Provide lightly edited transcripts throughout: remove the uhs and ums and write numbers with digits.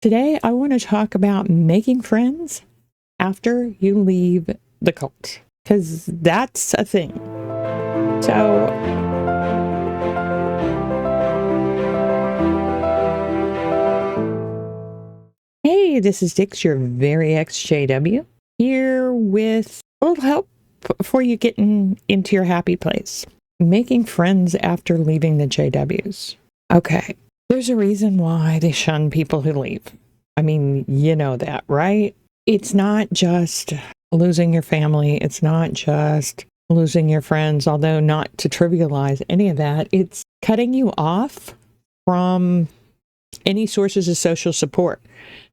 Today, I want to talk about making friends after you leave the cult, because that's a thing. So, hey, this is Dix, your very exJW, here with a little help for you getting into your happy place. Making friends after leaving the JWs. Okay, there's a reason why they shun people who leave. I mean, you know that, right? It's not just losing your family. It's not just losing your friends, although not to trivialize any of that. It's cutting you off from any sources of social support.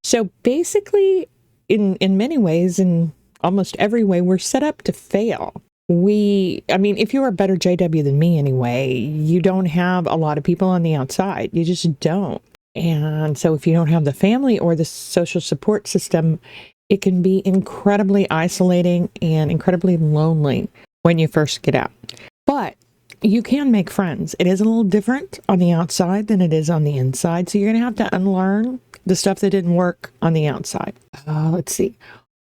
So basically, in many ways, in almost every way, we're set up to fail. If you're a better JW than me anyway, you don't have a lot of people on the outside. You just don't. And so if you don't have the family or the social support system, it can be incredibly isolating and incredibly lonely when you first get out. But you can make friends. It is a little different on the outside than it is on the inside. So you're going to have to unlearn the stuff that didn't work on the outside. Let's see.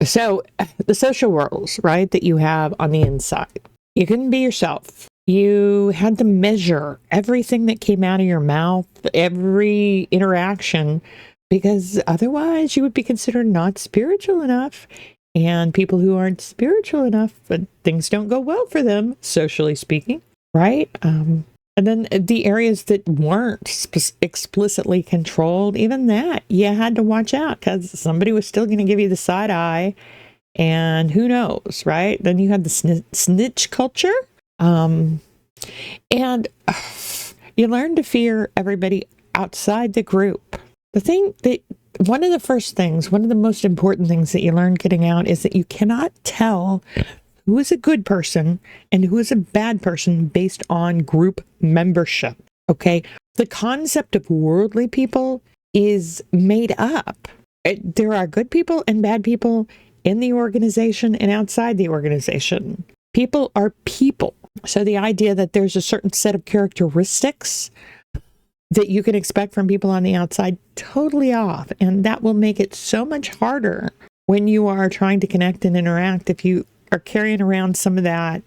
So the social roles, right, that you have on the inside, you couldn't be yourself. You had to measure everything that came out of your mouth, every interaction, because otherwise you would be considered not spiritual enough. And people who aren't spiritual enough, but things don't go well for them, socially speaking, right? And then the areas that weren't explicitly controlled, even that, you had to watch out because somebody was still going to give you the side eye. And who knows, right? Then you had the snitch culture. And you learn to fear everybody outside the group. One of the most important things that you learn getting out is that you cannot tell who is a good person and who is a bad person based on group membership. Okay. The concept of worldly people is made up. There are good people and bad people in the organization and outside the organization. People are people. So the idea that there's a certain set of characteristics that you can expect from people on the outside, totally off. And that will make it so much harder when you are trying to connect and interact if you are carrying around some of that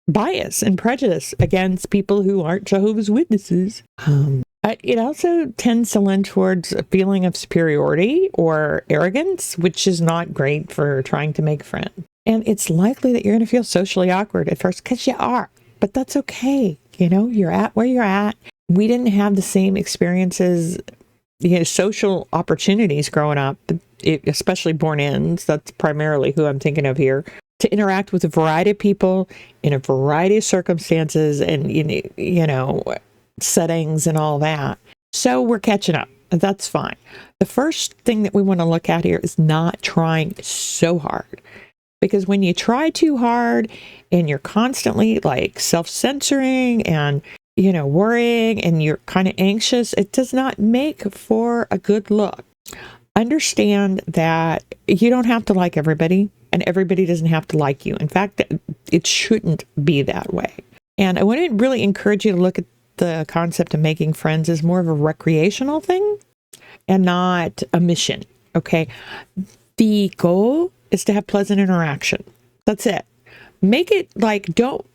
bias and prejudice against people who aren't Jehovah's Witnesses. It also tends to lend towards a feeling of superiority or arrogance, which is not great for trying to make friends. And it's likely that you're going to feel socially awkward at first, because you are, but that's okay. You're at where you're at. We didn't have the same experiences, social opportunities growing up, especially born-ins. That's primarily who I'm thinking of here, to interact with a variety of people in a variety of circumstances and, settings and all that. So we're catching up. That's fine. The first thing that we want to look at here is not trying so hard. Because when you try too hard and you're constantly like self-censoring and, worrying and you're kind of anxious, it does not make for a good look. Understand that you don't have to like everybody and everybody doesn't have to like you. In fact, it shouldn't be that way. And I want to really encourage you to look at the concept of making friends as more of a recreational thing and not a mission. Okay. The goal is to have pleasant interaction. That's it. Make it like, don't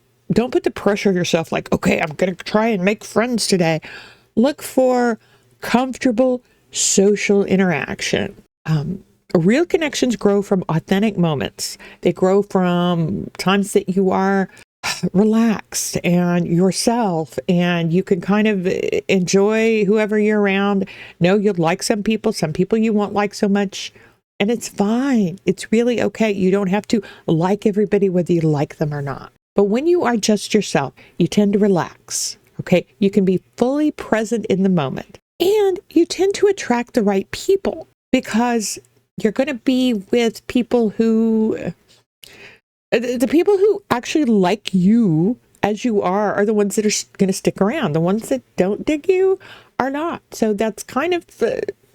put the pressure on yourself like, okay, I'm going to try and make friends today. Look for comfortable social interaction. Real connections grow from authentic moments. They grow from times that you are relaxed and yourself, and you can kind of enjoy whoever you're around. No, you'll like some people you won't like so much. And it's fine. It's really okay. You don't have to like everybody, whether you like them or not. But when you are just yourself, you tend to relax. Okay. You can be fully present in the moment, and you tend to attract the right people because you're going to be with people the people who actually like you as you are the ones that are going to stick around. The ones that don't dig you are not. So that's kind of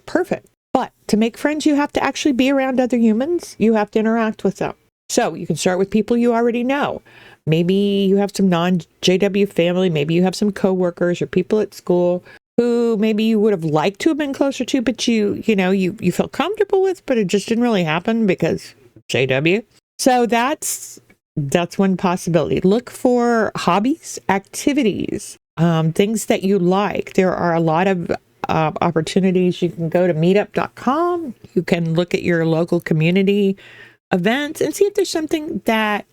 perfect. But to make friends, you have to actually be around other humans. You have to interact with them. So you can start with people you already know. Maybe you have some non-JW family. Maybe you have some coworkers or people at school who maybe you would have liked to have been closer to, but you feel comfortable with, but it just didn't really happen because JW. So that's one possibility. Look for hobbies, activities, things that you like. There are a lot of opportunities. You can go to meetup.com. You can look at your local community events and see if there's something that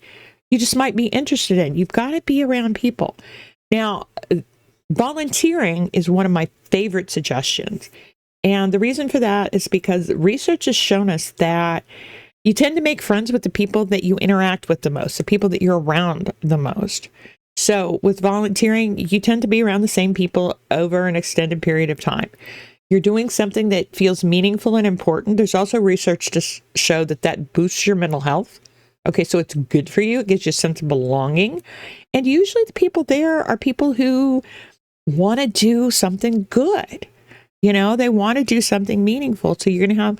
you just might be interested in. You've got to be around people. Now, volunteering is one of my favorite suggestions. And the reason for that is because research has shown us that you tend to make friends with the people that you interact with the most, the people that you're around the most. So with volunteering, you tend to be around the same people over an extended period of time. You're doing something that feels meaningful and important. There's also research to show that boosts your mental health. Okay, so it's good for you. It gives you a sense of belonging. And usually the people there are people who want to do something good. They want to do something meaningful. So you're going to have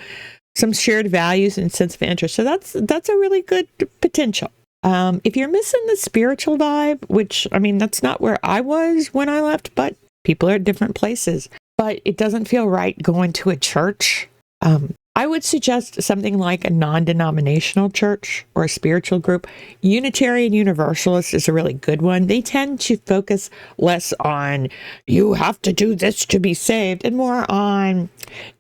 some shared values and sense of interest. So that's a really good potential. If you're missing the spiritual vibe, which, that's not where I was when I left, but people are at different places. But it doesn't feel right going to a church. I would suggest something like a non-denominational church or a spiritual group. Unitarian Universalist is a really good one. They tend to focus less on, you have to do this to be saved, and more on,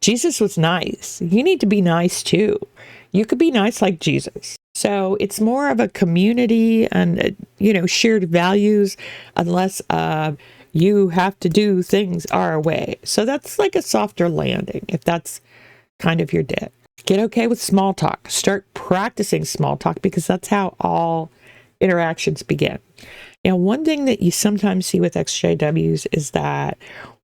Jesus was nice. You need to be nice too. You could be nice like Jesus. So it's more of a community and, shared values, unless you have to do things our way. So that's like a softer landing, if that's kind of your day. Get okay with small talk. Start practicing small talk, because that's how all interactions begin. Now, one thing that you sometimes see with exJWs is that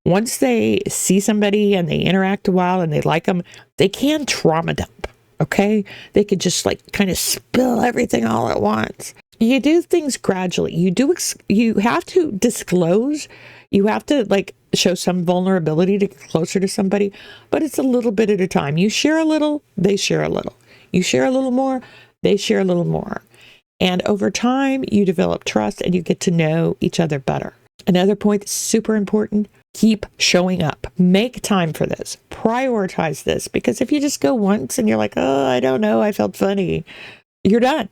once they see somebody and they interact a while and they like them, they can trauma dump. Okay? They could just kind of spill everything all at once. You do things gradually. You have to disclose. You have to show some vulnerability to get closer to somebody, but it's a little bit at a time. You share a little, they share a little. You share a little more, they share a little more. And over time, you develop trust and you get to know each other better. Another point that's super important, keep showing up. Make time for this. Prioritize this, because if you just go once and you're like, oh, I don't know, I felt funny, you're done,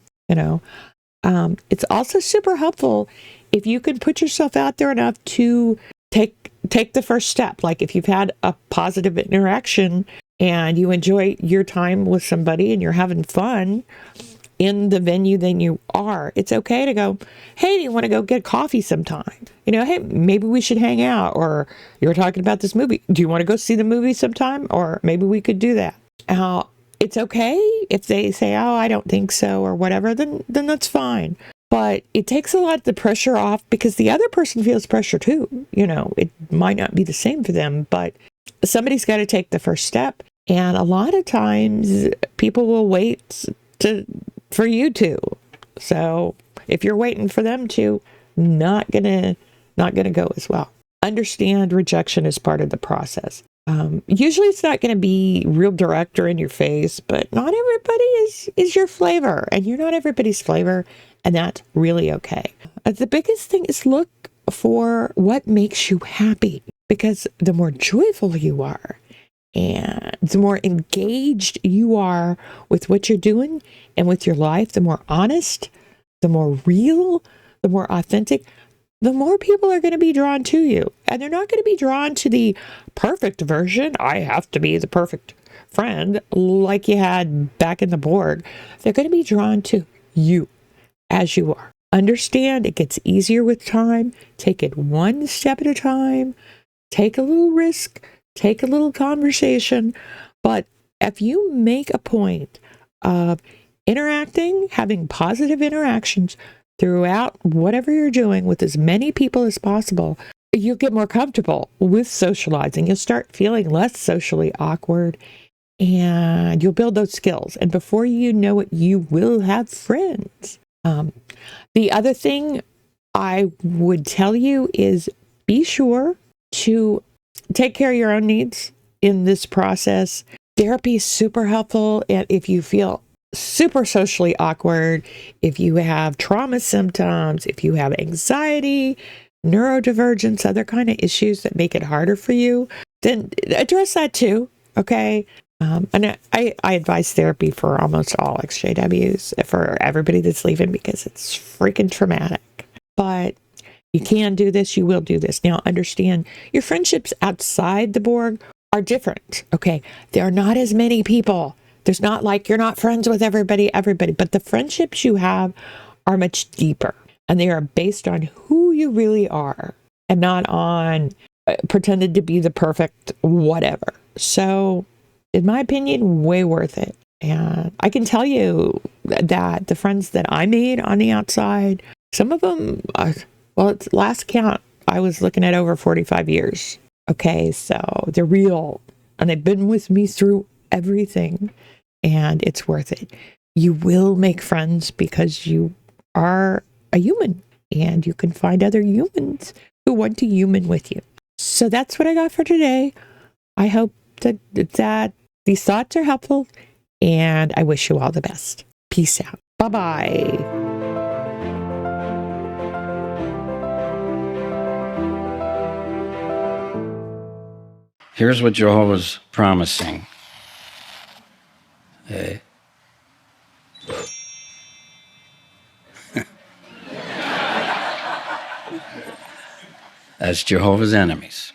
It's also super helpful if you can put yourself out there enough to take the first step. Like if you've had a positive interaction and you enjoy your time with somebody and you're having fun in the venue than you are, it's okay to go, hey, do you want to go get coffee sometime? Hey, maybe we should hang out. Or you're talking about this movie. Do you want to go see the movie sometime? Or maybe we could do that. It's okay if they say, oh, I don't think so, or whatever, then that's fine. But it takes a lot of the pressure off, because the other person feels pressure too. It might not be the same for them, but somebody's got to take the first step. And a lot of times people will wait for you to. So if you're waiting for them to, not gonna go as well. Understand rejection is part of the process. Usually it's not going to be real direct or in your face, but not everybody is your flavor, and you're not everybody's flavor, and that's really okay. The biggest thing is look for what makes you happy, because the more joyful you are and the more engaged you are with what you're doing and with your life, the more honest, the more real, the more authentic, the more people are going to be drawn to you. And they're not going to be drawn to the perfect version. I have to be the perfect friend like you had back in the Borg. They're going to be drawn to you as you are. Understand it gets easier with time. Take it one step at a time. Take a little risk. Take a little conversation. But if you make a point of interacting, having positive interactions throughout whatever you're doing with as many people as possible, you'll get more comfortable with socializing. You'll start feeling less socially awkward, and you'll build those skills. And before you know it, you will have friends. The other thing I would tell you is be sure to take care of your own needs in this process. Therapy is super helpful. And if you feel super socially awkward, if you have trauma symptoms, if you have anxiety, neurodivergence, other kind of issues that make it harder for you, then address that too. Okay. And I advise therapy for almost all exJWs, for everybody that's leaving, because it's freaking traumatic. But you can do this. You will do this. Now, understand your friendships outside the Borg are different. Okay. There are not as many people. There's not like you're not friends with everybody, but the friendships you have are much deeper, and they are based on who you really are and not on pretended to be the perfect whatever. So, in my opinion, way worth it. And I can tell you that the friends that I made on the outside, some of them, well, at last count, I was looking at over 45 years. Okay, so they're real, and they've been with me through everything, and it's worth it. You will make friends because you are a human, and you can find other humans who want to human with you. So that's what I got for today. I hope that these thoughts are helpful, and I wish you all the best. Peace out. Bye-bye. Here's what Jehovah's promising. That's Jehovah's enemies.